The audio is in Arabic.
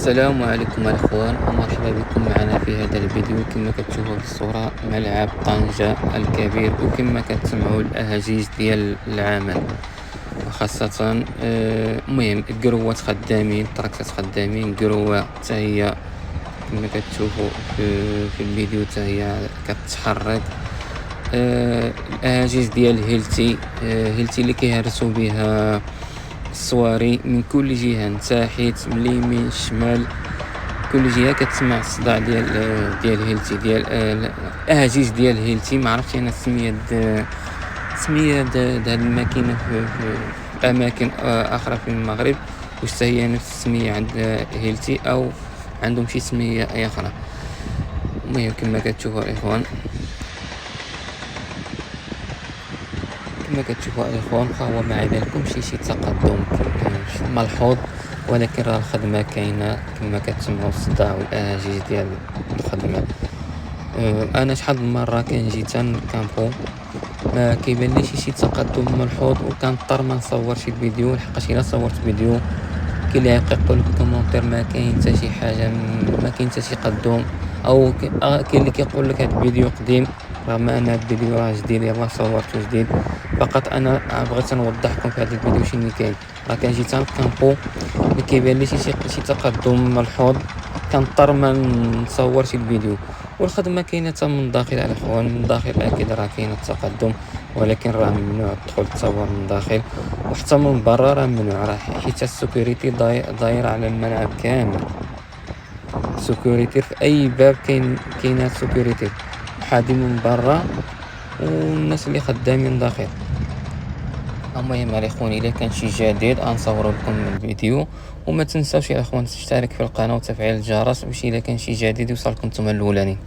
السلام عليكم الاخوان ومرحبا بكم معنا في هذا الفيديو. كما كتشوفوا في الصورة ملعب طنجة الكبير، وكما كتسمعوا الاهازيج ديال العمل، وخاصة المهم القروات خدامين، التراكتات خدامين، قروة حتى هي كما كتشوفوا في الفيديو حتى هي كتحرك. الاهازيج ديال هيلتي اللي كيهرسوا بها الصواري من كل جهة، من تحت من اليمين الشمال، كل جهة كتسمع الصداع ديال هيلتي، ديال الاهازيج ديال هيلتي. ما عرفتش انا السمية د هاد الماكينة في اماكن اخرى في المغرب، واش حتى هي نفس السمية عند هيلتي او عندهم شي سمية اي اخرى. المهم كما كتشوفوا الاخوان، كما كتشوفوا الاخوان، فهو ما عدا لكمش شي تقدم ملحوظ، ولكن راه الخدمه كاينه كما كتسمعوا الصداع والاهاجيج ديال الخدمه. انا شحال من مره كنجي تنكامبو ما كيبان ليش شي تقدم ملحوظ، وكنضطر ما نصور شي فيديو، لحقاش الا صورت فيديو كاين اللي يقول لك كومونتير ما كاين حتى شي حاجه، ما كاين حتى شي قدوم، او كاين اللي كيقول لك هذا الفيديو قديم رغم ان هذا الفيديو راه جديد، يلاه صورته جديد. فقط انا بغيت نوضح لكم في هذا الفيديو شنو كاين. راه كنجي تنكامبو ما كيبان لي شي تقدم ملحوظ، كنضطر ما نصورش الفيديو. والخدمه كاينه حتى من الداخل على الاخوان، من الداخل اكيد راه كاين التقدم، ولكن راه ممنوع تدخل تصور من الداخل، وحتى من برا راه ممنوع، راه حيت السيكوريتي داير على الملعب كامل. سيكوريتي في اي باب كاينه سيكوريتي، حادي من برا والناس اللي خدامين داخل. المهم الاخوان، الا كان شي جديد غنصور لكم الفيديو، وما تنساوش يا اخوان تشترك في القناه وتفعيل الجرس باش الا كان شي جديد يوصلكم نتوما الاولاني.